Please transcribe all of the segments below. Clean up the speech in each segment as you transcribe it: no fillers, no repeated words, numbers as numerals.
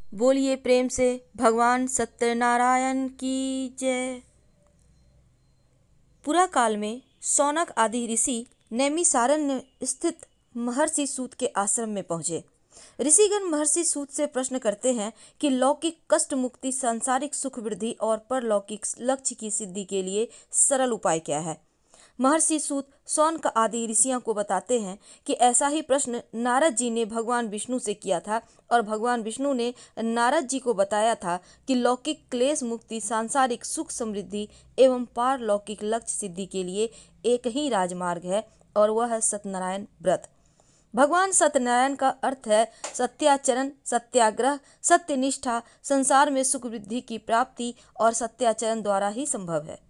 बोलिए प्रेम से भगवान सत्यनारायण की जय। पुरा काल में शौनक आदि ऋषि नैमिषारण्य स्थित महर्षि सूत के आश्रम में पहुंचे। ऋषिगण महर्षि सूत से प्रश्न करते हैं कि लौकिक कष्ट मुक्ति, सांसारिक सुख वृद्धि और परलौकिक लक्ष्य की सिद्धि के लिए सरल उपाय क्या है। महर्षि सूत शौनक आदि ऋषियों को बताते हैं कि ऐसा ही प्रश्न नारद जी ने भगवान विष्णु से किया था और भगवान विष्णु ने नारद जी को बताया था कि लौकिक क्लेश मुक्ति, सांसारिक सुख समृद्धि एवं पारलौकिक लक्ष्य सिद्धि के लिए एक ही राजमार्ग है और वह है सत्यनारायण व्रत। भगवान सत्यनारायण का अर्थ है सत्याचरण, सत्याग्रह, सत्यनिष्ठा। संसार में सुख वृद्धि की प्राप्ति और सत्याचरण द्वारा ही संभव है।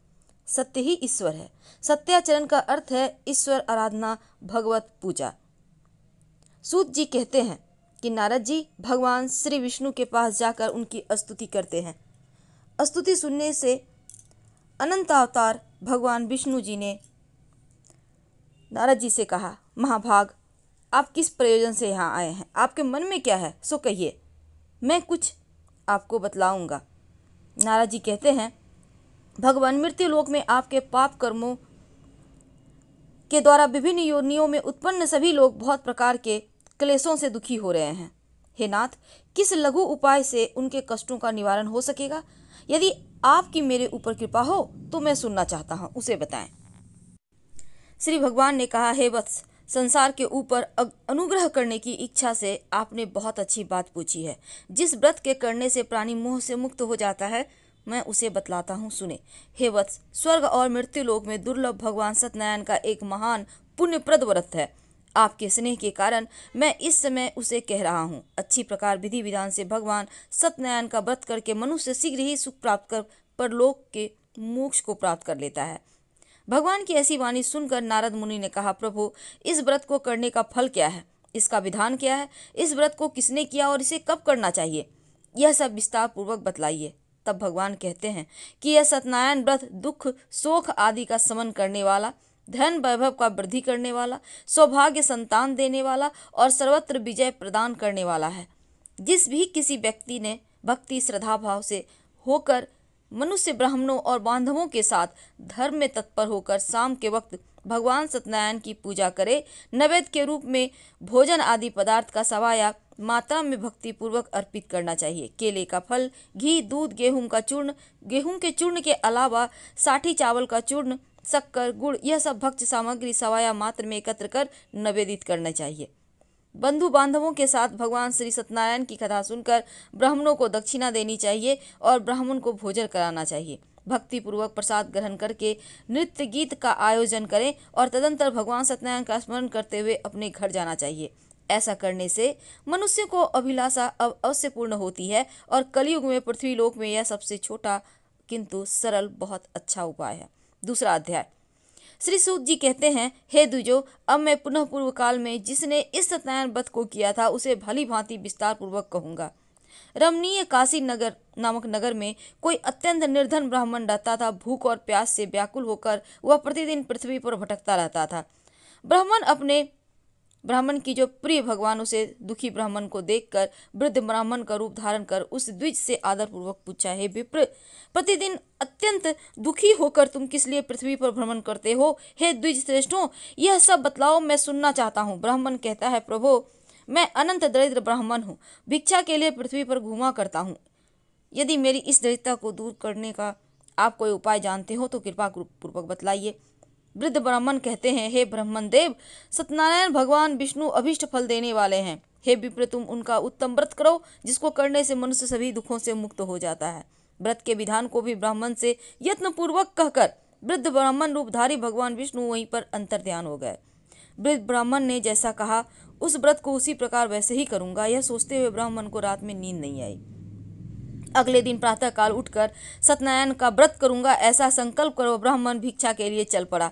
सत्य ही ईश्वर है। सत्याचरण का अर्थ है ईश्वर आराधना, भगवत पूजा। सूत जी कहते हैं कि नारद जी भगवान श्री विष्णु के पास जाकर उनकी स्तुति करते हैं। स्तुति सुनने से अनंत अवतार भगवान विष्णु जी ने नारद जी से कहा, महाभाग, आप किस प्रयोजन से यहाँ आए हैं? आपके मन में क्या है सो कहिए, मैं कुछ आपको बतलाऊंगा। नारद जी कहते हैं, भगवान, मृत्यु लोक में आपके पाप कर्मों के द्वारा विभिन्न योनियों में उत्पन्न सभी लोग बहुत प्रकार के क्लेशों से दुखी हो रहे हैं। हे नाथ, किस लघु उपाय से उनके कष्टों का निवारण हो सकेगा? यदि आपकी मेरे ऊपर कृपा हो तो मैं सुनना चाहता हूँ, उसे बताएं। श्री भगवान ने कहा, हे वत्स, संसार के ऊपर अनुग्रह करने की इच्छा से आपने बहुत अच्छी बात पूछी है। जिस व्रत के करने से प्राणी मोह से मुक्त हो जाता है, मैं उसे बतलाता हूँ, सुने। हे वत्स, स्वर्ग और मृत्यु लोक में दुर्लभ भगवान सत्यनारायण का एक महान पुण्यप्रद व्रत है। आपके स्नेह के कारण मैं इस समय उसे कह रहा हूँ। अच्छी प्रकार विधि विधान से भगवान सत्यनारायण का व्रत करके मनुष्य शीघ्र ही सुख प्राप्त कर परलोक के मोक्ष को प्राप्त कर लेता है। भगवान की ऐसी वाणी सुनकर नारद मुनि ने कहा, प्रभु, इस व्रत को करने का फल क्या है? इसका विधान क्या है? इस व्रत को किसने किया और इसे कब करना चाहिए? यह सब विस्तार पूर्वक बतलाइए। तब भगवान कहते हैं कि यह सत्यनारायण व्रत दुख, शोक आदि का शमन करने वाला, धन वैभव का वृद्धि करने वाला, सौभाग्य संतान देने वाला और सर्वत्र विजय प्रदान करने वाला है। जिस भी किसी व्यक्ति ने भक्ति श्रद्धा भाव से होकर मनुष्य, ब्राह्मणों और बांधवों के साथ धर्म में तत्पर होकर शाम के वक्त भगवान सत्यनारायण की पूजा करे, नैवेद्य के रूप में भोजन आदि पदार्थ का सवाया मात्रा में भक्ति पूर्वक अर्पित करना चाहिए। केले का फल, घी, दूध, गेहूं का चूर्ण, गेहूं के चूर्ण के अलावा साठी चावल का चूर्ण, शक्कर, गुड़, यह सब भक्ष्य सामग्री सवाया मात्र में एकत्र कर निवेदित करना चाहिए। बंधु बांधवों के साथ भगवान श्री सत्यनारायण की कथा सुनकर ब्राह्मणों को दक्षिणा देनी चाहिए और ब्राह्मण को भोजन कराना चाहिए। भक्ति पूर्वक प्रसाद ग्रहण करके नृत्य गीत का आयोजन करें और तदंतर भगवान सत्यनारायण का स्मरण करते हुए अपने घर जाना चाहिए। ऐसा करने से मनुष्य को अभिलाषा अवश्य पूर्ण होती है और कलयुग में पृथ्वी लोक में यह सबसे छोटा किंतु सरल बहुत अच्छा उपाय है। दूसरा अध्याय। श्री सूत जी कहते हैं, हे द्विजो, अब मैं पुनः पूर्व काल में जिसने इस सत्यनारायण व्रत को किया था उसे भली भांति विस्तार पूर्वक कहूंगा। रमणीय काशी नगर नामक नगर में कोई अत्यंत निर्धन ब्राह्मण रहता था। भूख और प्यास से व्याकुल होकर वह प्रतिदिन पृथ्वी पर भटकता रहता था। ब्राह्मण की जो प्रिय भगवान उसे दुखी ब्राह्मण को देखकर वृद्ध ब्राह्मण का रूप धारण कर उस द्विज से आदर पूर्वक पूछा, हे विप्र, प्रतिदिन अत्यंत दुखी होकर तुम किस लिए पृथ्वी पर भ्रमण करते हो? हे द्विज श्रेष्ठों, यह सब बतलाओ, मैं सुनना चाहता हूँ। ब्राह्मण कहता है, प्रभो, मैं अनंत दरिद्र ब्राह्मण हूँ, भिक्षा के लिए पृथ्वी पर घूमा करता हूँ। यदि मेरी इस दरिद्रता को दूर करने का आप कोई उपाय जानते हो तो कृपा पूर्वक बतलाइए। वृद्ध ब्राह्मण कहते हैं, हे ब्राह्मण देव, सत्यनारायण भगवान विष्णु अभिष्ट फल देने वाले हैं। हे विप्र, तुम उनका उत्तम व्रत करो जिसको करने से मनुष्य सभी दुखों से मुक्त हो जाता है। व्रत के विधान को भी ब्राह्मण से यत्न पूर्वक कहकर वृद्ध ब्राह्मण रूपधारी भगवान विष्णु वहीं पर अंतर ध्यान हो गए। वृद्ध ब्राह्मण ने जैसा कहा उस व्रत को उसी प्रकार वैसे ही करूंगा। यह सोचते हुए ब्राह्मण को रात में नींद नहीं आई। अगले दिन प्रातः काल उठकर सत्यनारायण का व्रत करूंगा ऐसा संकल्प करो ब्राह्मण भिक्षा के लिए चल पड़ा।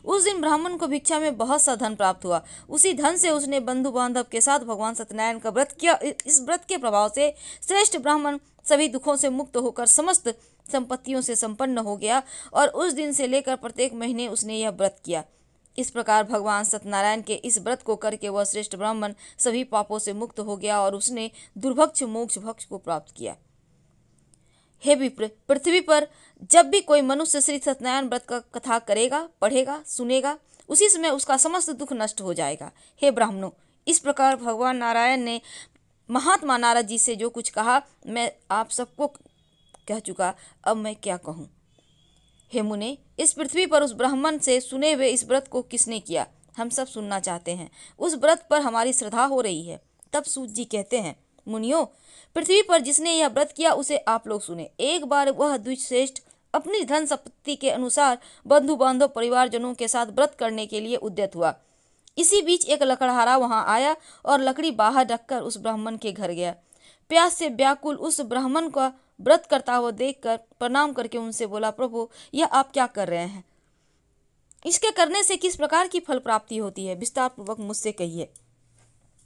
उस दिन ब्राह्मण को भिक्षा में बहुत सा धन प्राप्त हुआ। उसी धन से उसने बंधु बांधव के साथ भगवान सत्यनारायण का व्रत किया। इस व्रत के प्रभाव से श्रेष्ठ ब्राह्मण सभी दुखों से मुक्त होकर समस्त संपत्तियों से संपन्न हो गया और उस दिन से लेकर प्रत्येक महीने उसने यह व्रत किया। इस प्रकार भगवान सत्यनारायण के इस व्रत को करके वह श्रेष्ठ ब्राह्मण सभी पापों से मुक्त हो गया और उसने दुर्भक्ष मोक्ष भक्ष को प्राप्त किया। हे विप्र, पृथ्वी पर जब भी कोई मनुष्य श्री सत्यनारायण व्रत का कथा करेगा, पढ़ेगा, सुनेगा, उसी समय उसका समस्त दुख नष्ट हो जाएगा। हे ब्राह्मणों, इस प्रकार भगवान नारायण ने महात्मा नारद जी से जो कुछ कहा मैं आप सबको कह चुका, अब मैं क्या कहूँ। हे मुने, इस पृथ्वी पर उस ब्राह्मण से सुने हुए इस व्रत को किसने किया, हम सब सुनना चाहते हैं। उस व्रत पर हमारी श्रद्धा हो रही है। तब सूत जी कहते हैं, मुनियों, पृथ्वी पर जिसने यह व्रत किया उसे आप लोग सुने। एक बार वह द्विजश्रेष्ठ अपनी धन संपत्ति के अनुसार बंधु बांधव परिवारजनों के साथ व्रत करने के लिए उद्यत हुआ। इसी बीच एक लकड़हारा वहां आया और लकड़ी बाहर रखकर उस ब्राह्मण के घर गया। प्यास से व्याकुल उस ब्राह्मण का व्रत करता हुआ देखकर प्रणाम करके उनसे बोला, प्रभु, यह आप क्या कर रहे हैं? इसके करने से किस प्रकार की फल प्राप्ति होती है, विस्तार पूर्वक मुझसे कहिए।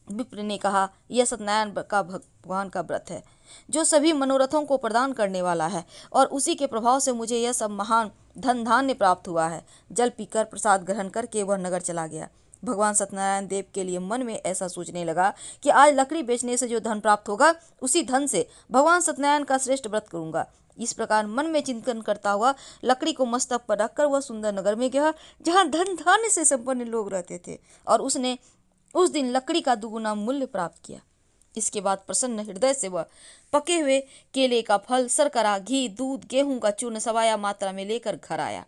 विप्र ने कहा, यह सत्यनारायण का भगवान का व्रत है जो सभी मनोरथों को प्रदान करने वाला है और उसी के प्रभाव से मुझे यह सब महान धन धान्य प्राप्त हुआ है। जल पीकर प्रसाद ग्रहण करके वह नगर चला गया। भगवान सत्यनारायण देव के लिए मन में ऐसा सोचने लगा कि आज लकड़ी बेचने से जो धन प्राप्त होगा उसी धन से भगवान सत्यनारायण का श्रेष्ठ व्रत करूंगा। इस प्रकार मन में चिंतन करता हुआ लकड़ी को मस्तक पर रखकर वह सुंदर नगर में गया जहाँ धन धान्य से संपन्न लोग रहते थे और उसने उस दिन लकड़ी का दुगुना मूल्य प्राप्त किया। इसके बाद प्रसन्न हृदय से वह पके हुए केले का फल, शर्करा, घी, दूध, गेहूं का चूर्ण सवाया मात्रा में लेकर घर आया।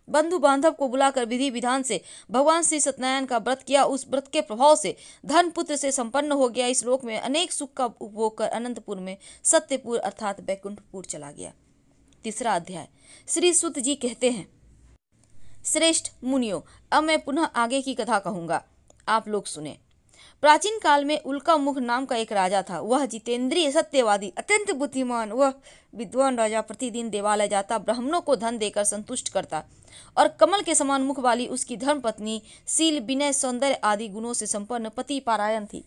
बंधु बांधव को बुलाकर विधि विधान से भगवान श्री सत्यनारायण का व्रत किया। उस व्रत के प्रभाव से धन पुत्र से संपन्न हो गया। इस लोक में अनेक सुख का उपभोग कर अनंतपुर में सत्यपुर अर्थात बैकुंठपुर चला गया। तीसरा अध्याय। श्री सुत जी कहते हैं, श्रेष्ठ मुनियों, अब मैं पुनः आगे की कथा कहूंगा, आप लोग सुने। प्राचीन काल में उल्का मुख नाम का एक राजा था। वह जितेंद्रिय, सत्यवादी, अत्यंत बुद्धिमान, वह विद्वान राजा प्रतिदिन देवालय जाता, ब्राह्मणों को धन देकर संतुष्ट करता और कमल के समान मुख वाली उसकी धर्मपत्नी शील, विनय, सौंदर्य आदि गुणों से संपन्न पति पारायण थी।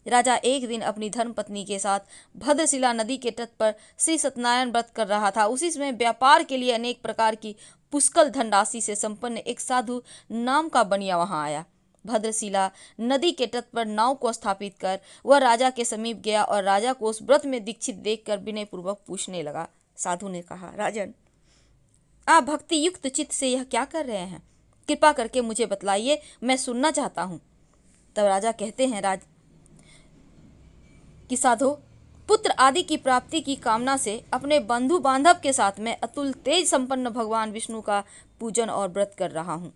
राजा एक दिन अपनी धर्मपत्नी के साथ भद्रशिला नदी के तट पर श्री सत्यनारायण व्रत कर रहा था। उसी समय व्यापार के लिए अनेक प्रकार की पुष्कल धनराशि से संपन्न एक साधु नाम का बनिया वहां आया। भद्रशिला नदी के तट पर नाव को स्थापित कर वह राजा के समीप गया और राजा को उस व्रत में दीक्षित देखकर विनय पूर्वक पूछने लगा। साधु ने कहा, राजन, आप भक्ति युक्त चित्त से यह क्या कर रहे हैं? कृपा करके मुझे बतलाइए, मैं सुनना चाहता हूँ। तब राजा कहते हैं कि साधो, पुत्र आदि की प्राप्ति की कामना से अपने बंधु बांधव के साथ मैं अतुल तेज संपन्न भगवान विष्णु का पूजन और व्रत कर रहा हूँ।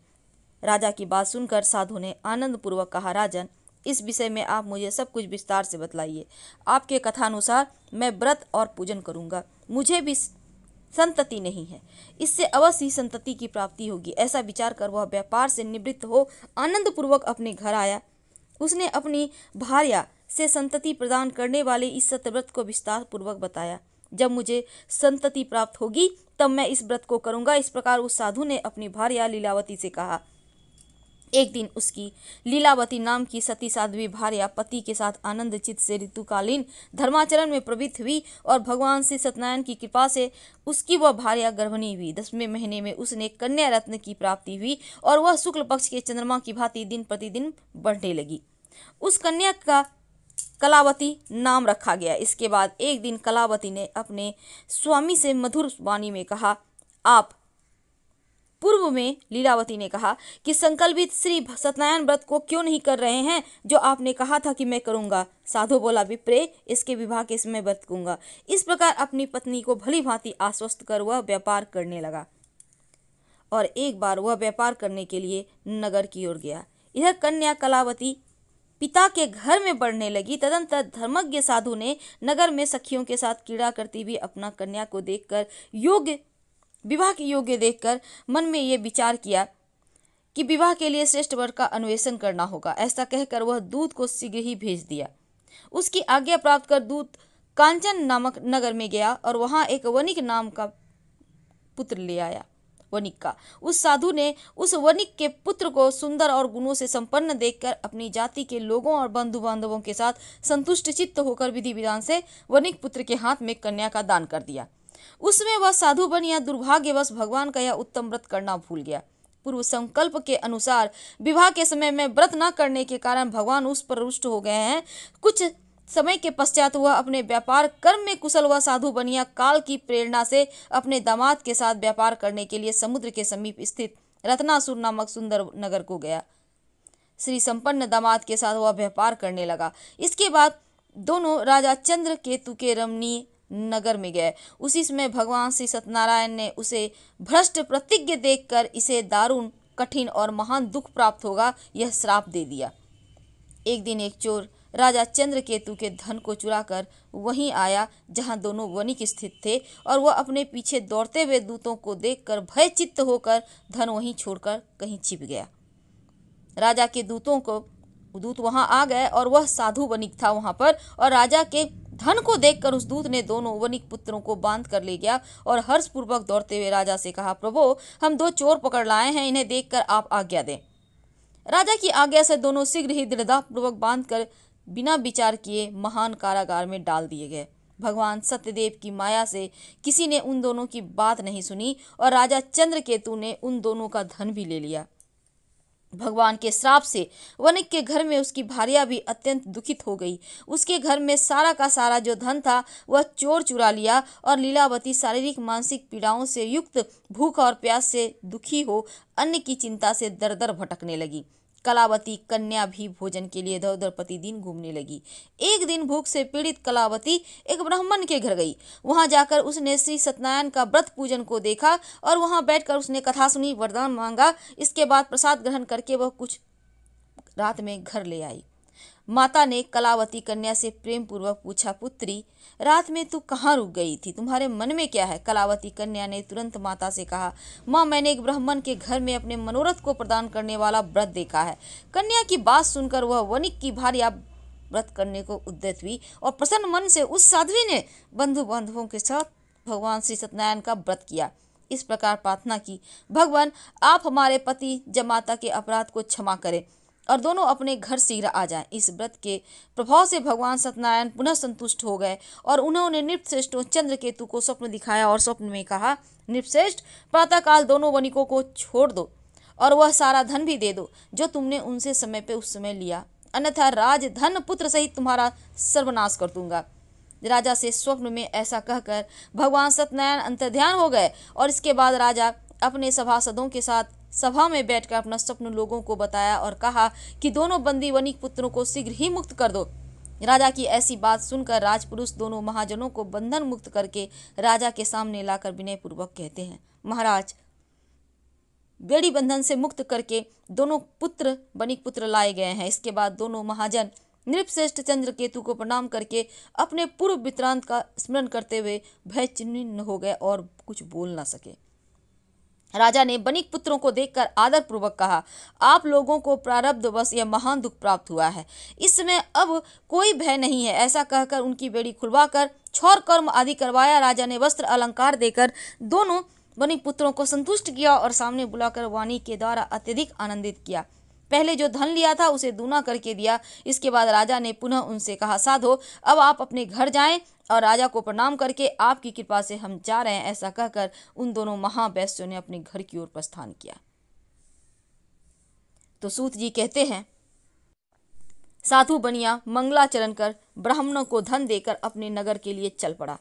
राजा की बात सुनकर साधु ने आनंद पूर्वक कहा, राजन, इस विषय में आप मुझे सब कुछ विस्तार से बतलाइए। आपके कथानुसार मैं व्रत और पूजन करूंगा। मुझे भी संतति नहीं है, इससे अवश्य ही संतति की प्राप्ति होगी। ऐसा विचार कर वह व्यापार से निवृत्त हो आनंद पूर्वक अपने घर आया। उसने अपनी भार्या से संतति प्रदान करने वाले इस सत्यव्रत को विस्तार पूर्वक बताया। जब मुझे संतति प्राप्त होगी तब मैं इस व्रत को करूंगा। इस प्रकार उस साधु ने अपनी भार्या लीलावती से कहा। एक दिन उसकी लीलावती नाम की सती साध्वी भार्या पति के साथ आनंद चित्त से ऋतुकालीन धर्माचरण में प्रवृत्त हुई और भगवान श्री सत्यनारायण की कृपा से उसकी वह भार्या गर्भिणी हुई। 10वें महीने में उसने कन्या रत्न की प्राप्ति हुई और वह शुक्ल पक्ष के चंद्रमा की भांति दिन प्रतिदिन बढ़ने लगी। उस कन्या का कलावती नाम रखा गया। इसके बाद एक दिन कलावती ने अपने स्वामी से मधुर वाणी में कहा, आप पूर्व में लीलावती ने कहा कि संकल्पित श्री सत्यनारायण व्रत को क्यों नहीं कर रहे हैं जो आपने कहा था कि मैं करूंगा। साधु बोला, विप्रे, इसके विवाह के समय व्रत करूंगा। इस प्रकार अपनी पत्नी को भली भांति आश्वस्त कर वह व्यापार करने लगा और एक बार वह व्यापार करने के लिए नगर की ओर गया। इधर कन्या कलावती पिता के घर में बढ़ने लगी। तदंतर धर्मज्ञ साधु ने नगर में सखियों के साथ क्रीड़ा करती हुई अपना कन्या को देखकर विवाह के योग्य देखकर मन में ये विचार किया कि विवाह के लिए श्रेष्ठ वर का अन्वेषण करना होगा। ऐसा कहकर वह दूत को शीघ्र ही भेज दिया। उसकी आज्ञा प्राप्त कर दूत कांचन नामक नगर में गया और वहां एक वणिक नाम का पुत्र ले आया। वणिक का उस साधु ने उस वणिक के पुत्र को सुंदर और गुणों से संपन्न देखकर अपनी जाति के लोगों और बंधु बांधवों के साथ संतुष्ट चित्त होकर विधि विधान से वणिक पुत्र के हाथ में कन्या का दान कर दिया। उसमें वह साधु बनिया दुर्भाग्यवश भगवान का यह उत्तम व्रत करना भूल गया। पूर्व संकल्प के अनुसार विवाह के समय में व्रत न करने के कारण भगवान उस पर रुष्ट हो गए हैं। कुछ समय के पश्चात वह अपने व्यापार कर्म में कुशल हुआ साधु बनिया काल की प्रेरणा से अपने दामाद के साथ व्यापार करने के लिए समुद्र के समीप स्थित रत्नासुर नामक सुंदर नगर को गया। श्री संपन्न दामाद के साथ वह व्यापार करने लगा। इसके बाद दोनों राजा चंद्र केतु के रमणीय नगर में गए। उसी समय भगवान श्री सत्यनारायण ने उसे भ्रष्ट प्रतिज्ञ देखकर इसे दारुण कठिन और महान दुख प्राप्त होगा यह श्राप दे दिया। एक दिन एक चोर राजा चंद्रकेतु के धन को चुराकर वहीं आया जहां दोनों वणिक स्थित थे और वह अपने पीछे दौड़ते हुए दूतों को देखकर भयचित्त होकर धन वहीं छोड़कर कहीं छिप गया। राजा के दूत वहां आ गए और वह साधु वणिक था वहां पर, और राजा के धन को देखकर उस दूत ने दोनों वणिक पुत्रों को बांध कर ले गया और हर्षपूर्वक दौड़ते हुए राजा से कहा, प्रभु हम 2 चोर पकड़ लाए हैं, इन्हें देखकर आप आज्ञा दें। राजा की आज्ञा से दोनों शीघ्र ही दृढ़तापूर्वक बांधकर बिना विचार किए महान कारागार में डाल दिए गए। भगवान सत्यदेव की माया से किसी ने उन दोनों की बात नहीं सुनी और राजा चंद्रकेतु ने उन दोनों का धन भी ले लिया। भगवान के श्राप से वणिक के घर में उसकी भार्या भी अत्यंत दुखित हो गई। उसके घर में सारा का सारा जो धन था वह चोर चुरा लिया और लीलावती शारीरिक मानसिक पीड़ाओं से युक्त भूख और प्यास से दुखी हो अन्न की चिंता से दर दर भटकने लगी। कलावती कन्या भी भोजन के लिए इधर उधर प्रतिदिन घूमने लगी। एक दिन भूख से पीड़ित कलावती एक ब्राह्मण के घर गई। वहां जाकर उसने श्री सत्यनारायण का व्रत पूजन को देखा और वहां बैठकर उसने कथा सुनी, वरदान मांगा। इसके बाद प्रसाद ग्रहण करके वह कुछ रात में घर ले आई। माता ने कलावती कन्या से प्रेम पूर्वक पूछा, पुत्री रात में तू कहाँ रुक गई थी, तुम्हारे मन में क्या है? कलावती कन्या ने तुरंत माता से कहा, माँ मैंने एक ब्राह्मण के घर में अपने मनोरथ को प्रदान करने वाला व्रत देखा है। कन्या की बात सुनकर वह वणिक की भार्या व्रत करने को उद्यत हुई और प्रसन्न मन से उस साध्वी ने बंधु बांधवों के साथ भगवान श्री सत्यनारायण का व्रत किया। इस प्रकार प्रार्थना की, भगवान आप हमारे पति जमाता के अपराध को क्षमा करें और दोनों अपने घर शीघ्र आ जाएं। इस व्रत के प्रभाव से भगवान सत्यनारायण पुनः संतुष्ट हो गए और उन्होंने नृपश्रेष्ठ चंद्रकेतु को स्वप्न दिखाया और स्वप्न में कहा, नृपश्रेष्ठ प्रातःकाल दोनों वणिकों को छोड़ दो और वह सारा धन भी दे दो जो तुमने उनसे समय पे उस समय लिया, अन्यथा राज धन पुत्र सहित तुम्हारा सर्वनाश कर दूंगा। राजा से स्वप्न में ऐसा कहकर भगवान सत्यनारायण अंतर्ध्यान हो गए और इसके बाद राजा अपने सभासदों के साथ सभा में बैठकर अपना स्वप्न लोगों को बताया और कहा कि दोनों बंदी वणिक पुत्रों को शीघ्र ही मुक्त कर दो। राजा की ऐसी बात सुनकर राजपुरुष दोनों महाजनों को बंधन मुक्त करके राजा के सामने लाकर विनय पूर्वक कहते हैं, महाराज बेड़ी बंधन से मुक्त करके दोनों पुत्र वणिक पुत्र लाए गए हैं। इसके बाद दोनों महाजन नृपश्रेष्ठ चंद्रकेतु को प्रणाम करके अपने पूर्व वृत्तांत का स्मरण करते हुए भयचिह्न हो गए और कुछ बोल न सके। राजा ने वणिक पुत्रों को देखकर आदर पूर्वक कहा, आप लोगों को प्रारब्धवश यह महान दुख प्राप्त हुआ है, इस समय अब कोई भय नहीं है। ऐसा कहकर उनकी बेड़ी खुलवाकर छौर कर्म आदि करवाया। राजा ने वस्त्र अलंकार देकर दोनों वणिक पुत्रों को संतुष्ट किया और सामने बुलाकर वाणी के द्वारा अत्यधिक आनंदित किया। पहले जो धन लिया था उसे दूना करके दिया। इसके बाद राजा ने पुनः उनसे कहा, साधो अब आप अपने घर जाएं और राजा को प्रणाम करके आपकी कृपा से हम जा रहे हैं। ऐसा कहकर उन दोनों महावैश्यों ने अपने घर की ओर प्रस्थान किया। तो सूत जी कहते हैं, साधु बनिया मंगलाचरण कर ब्राह्मणों को धन देकर अपने नगर के लिए चल पड़ा।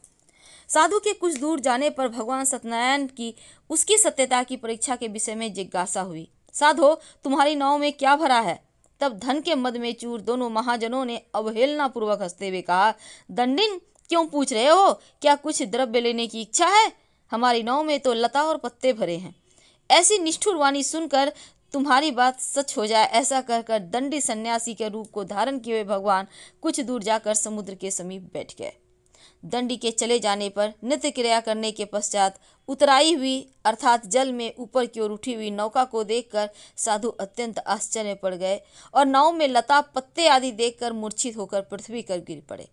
साधु के कुछ दूर जाने पर भगवान सत्यनारायण की उसकी सत्यता की परीक्षा के विषय में जिज्ञासा हुई। साधो तुम्हारी नाव में क्या भरा है? तब धन के मद में चूर दोनों महाजनों ने अवहेलना पूर्वक हंसते हुए कहा, दंडिन क्यों पूछ रहे हो? क्या कुछ द्रव्य लेने की इच्छा है? हमारी नाव में तो लता और पत्ते भरे हैं। ऐसी निष्ठुर वाणी सुनकर तुम्हारी बात सच हो जाए, ऐसा कहकर दंडी सन्यासी के रूप को धारण किए हुए भगवान कुछ दूर जाकर समुद्र के समीप बैठ गए। दंडी के चले जाने पर नित्य क्रिया करने के पश्चात उतराई हुई अर्थात जल में ऊपर की ओर उठी हुई नौका को देखकर साधु अत्यंत आश्चर्य पड़ गए और नाव में लता पत्ते आदि देखकर मूर्छित होकर पृथ्वी पर गिर पड़े।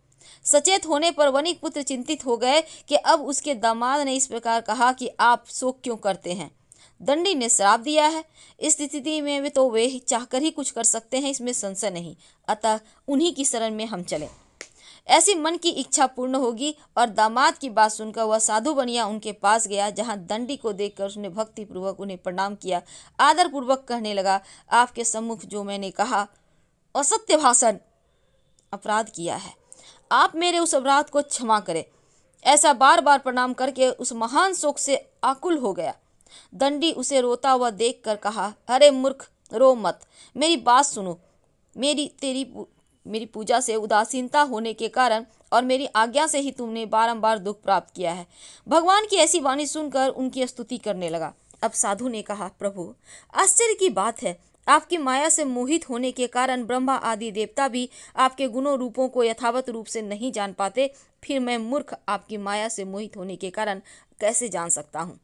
सचेत होने पर वणिक पुत्र चिंतित हो गए कि अब उसके दामाद ने इस प्रकार कहा कि आप शोक क्यों करते हैं? दंडी ने श्राप दिया है। इस स्थिति में तो वे चाहकर ही कुछ कर सकते हैं, इसमें संशय नहीं, अतः उन्हीं की शरण में हम चलें। ऐसी मन की इच्छा पूर्ण होगी। और दामाद की बात सुनकर वह साधु बनिया उनके पास गया, जहां दंडी को देखकर उसने भक्ति पूर्वक उन्हें प्रणाम किया। आदर पूर्वक कहने लगा, आपके सम्मुख जो मैंने कहा असत्य भाषण अपराध किया है, आप मेरे उस अपराध को क्षमा करें। ऐसा बार बार प्रणाम करके उस महान शोक से आकुल हो गया। दंडी उसे रोता हुआ देखकर कहा, अरे मूर्ख, रो मत, मेरी बात सुनो। मेरी पूजा से उदासीनता होने के कारण और मेरी आज्ञा से ही तुमने बारंबार दुख प्राप्त किया है। भगवान की ऐसी वाणी सुनकर उनकी स्तुति करने लगा। अब साधु ने कहा, प्रभु, आश्चर्य की बात है, आपकी माया से मोहित होने के कारण ब्रह्मा आदि देवता भी आपके गुणों रूपों को यथावत रूप से नहीं जान पाते, फिर मैं मूर्ख आपकी माया से मोहित होने के कारण कैसे जान सकता हूँ।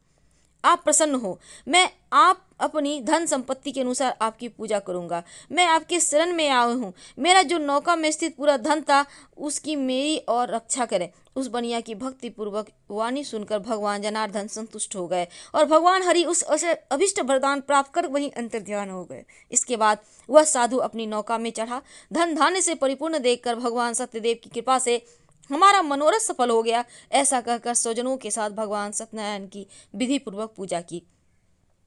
आप प्रसन्न हो, मैं आप अपनी धन संपत्ति के अनुसार आपकी पूजा करूंगा। मैं आपके शरण में आया हूँ। मेरा जो नौका में स्थित पूरा धन था, उसकी मेरी और रक्षा करें। उस बनिया की भक्ति पूर्वक वाणी सुनकर भगवान जनार्दन संतुष्ट हो गए और भगवान हरि उस अभिष्ट वरदान प्राप्त कर वहीं अंतर्ध्यान हो गए। इसके बाद वह साधु अपनी नौका में चढ़ा। धन धान्य से परिपूर्ण देखकर भगवान सत्यदेव की कृपा से हमारा मनोरथ सफल हो गया, ऐसा कहकर स्वजनों के साथ भगवान सत्यनारायण की विधि पूर्वक पूजा की।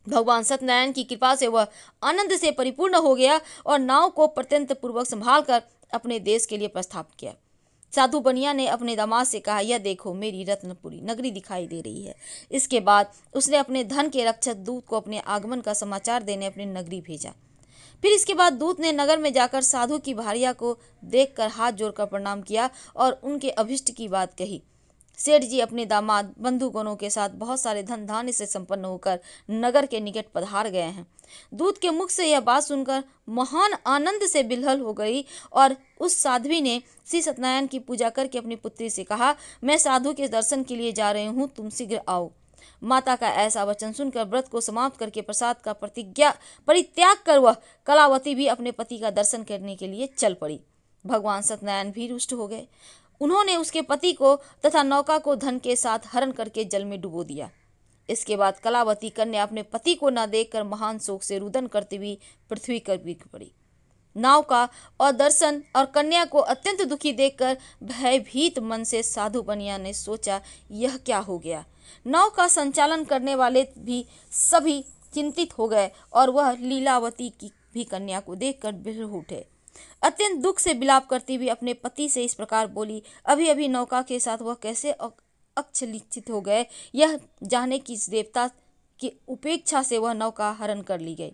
भगवान सत्यनारायण की कृपा से वह आनंद से परिपूर्ण हो गया और नाव को प्रत्यंत पूर्वक संभाल कर अपने देश के लिए प्रस्थान किया। साधु बनिया ने अपने दामाद से कहा, यह देखो, मेरी रत्नपुरी नगरी दिखाई दे रही है। इसके बाद उसने अपने धन के रक्षक दूत को अपने आगमन का समाचार देने अपनी नगरी भेजा। फिर इसके बाद दूत ने नगर में जाकर साधु की भार्या को देखकर हाथ जोड़कर प्रणाम किया और उनके अभिष्ट की बात कही। सेठ जी अपने दामाद बंधुगणों के साथ बहुत सारे धन धान्य से संपन्न होकर नगर के निकट पधार गए हैं। दूत के मुख से यह बात सुनकर महान आनंद से बिलहल हो गई और उस साध्वी ने श्री सत्यनारायण की पूजा करके अपनी पुत्री से कहा, मैं साधु के दर्शन के लिए जा रही हूँ, तुम शीघ्र आओ। माता का ऐसा वचन सुनकर व्रत को समाप्त करके प्रसाद का परित्याग कर वह कलावती भी अपने पति का दर्शन करने के लिए चल पड़ी। भगवान सत्यनारायण भी रुष्ट हो गए। उन्होंने उसके पति को तथा नौका को धन के साथ हरण करके जल में डुबो दिया। इसके बाद कलावती कन्या अपने पति को न देखकर महान शोक से रुदन करती हुई पृथ्वी पर गिर पड़ी। नाव का और दर्शन और कन्या को अत्यंत दुखी देखकर भयभीत मन से साधु बनिया ने सोचा, यह क्या हो गया। नाव का संचालन करने वाले भी सभी चिंतित हो गए और वह लीलावती की भी कन्या को देखकर बिलख उठे। अत्यंत दुख से विलाप करती हुई अपने पति से इस प्रकार बोली, अभी अभी नौका के साथ वह कैसे अक्षलिचित हो गए, यह जाने की देवता की उपेक्षा से वह नौका हरण कर ली गई।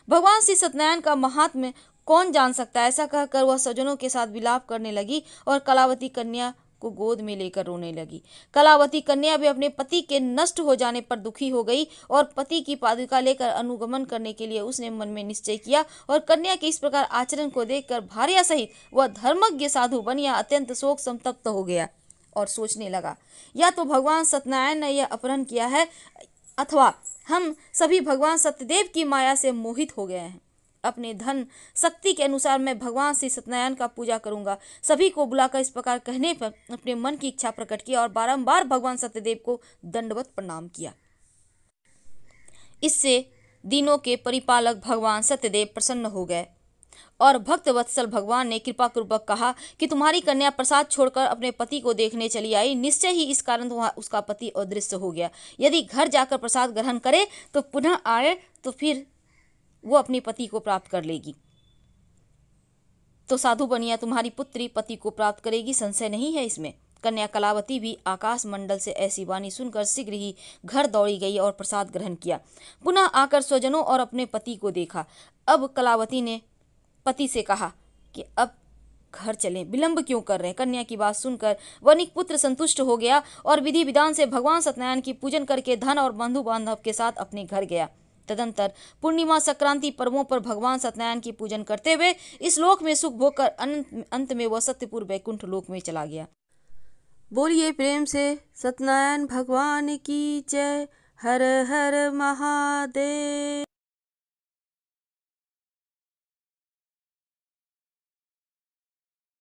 भगवान श्री सत्यनारायण का महात्म्य कौन जान सकता है। ऐसा कहकर वह स्वजनों के साथ विलाप करने लगी और कलावती कन्या को गोद में लेकर रोने लगी। कलावती कन्या भी अपने पति के नष्ट हो जाने पर दुखी हो गई और पति की पादुका लेकर अनुगमन करने के लिए उसने मन में निश्चय किया और कन्या के इस प्रकार आचरण को देखकर भार्या सहित वह धर्मज्ञ साधु बनिया अत्यंत शोक संतप्त हो गया और सोचने लगा, या तो भगवान सत्यनारायण ने यह अपहरण किया है अथवा हम सभी भगवान सत्यदेव की माया से मोहित हो गए हैं। अपने धन शक्ति के अनुसार मैं भगवान श्री सत्यनारायण का पूजा करूंगा। सभी को बुलाकर इस प्रकार कहने पर अपने मन की इच्छा प्रकट की और बारंबार भगवान सत्यदेव को दंडवत प्रणाम किया। इससे दिनों के परिपालक भगवान सत्यदेव प्रसन्न हो गए और भक्त वत्सल भगवान ने कृपा पूर्वक कहा कि तुम्हारी कन्या प्रसाद छोड़कर अपने पति को देखने चली आई, निश्चय ही इस कारण उसका पति अदृश्य हो गया। यदि घर जाकर प्रसाद ग्रहण करे तो पुनः आए तो फिर वो अपने पति को प्राप्त कर लेगी। तो साधु बनिया तुम्हारी पुत्री पति को प्राप्त करेगी, संशय नहीं है इसमें। कन्या कलावती भी आकाश मंडल से ऐसी वाणी सुनकर शीघ्र ही घर दौड़ी गई और प्रसाद ग्रहण किया। पुनः आकर स्वजनों और अपने पति को देखा। अब कलावती ने पति से कहा कि अब घर चलें, विलंब क्यों कर रहे हैं। कन्या की बात सुनकर वनिक पुत्र संतुष्ट हो गया और विधि विधान से भगवान सत्यनारायण की पूजन करके धन और बंधु बांधव के साथ अपने घर गया। तदंतर पूर्णिमा संक्रांति पर्वों पर भगवान सत्यनारायण की पूजन करते हुए इस लोक में सुख भोगकर अंत में वह सत्यपुर वैकुंठ लोक में चला गया। बोलिए प्रेम से सत्यनारायण भगवान की जय। हर हर महादेव।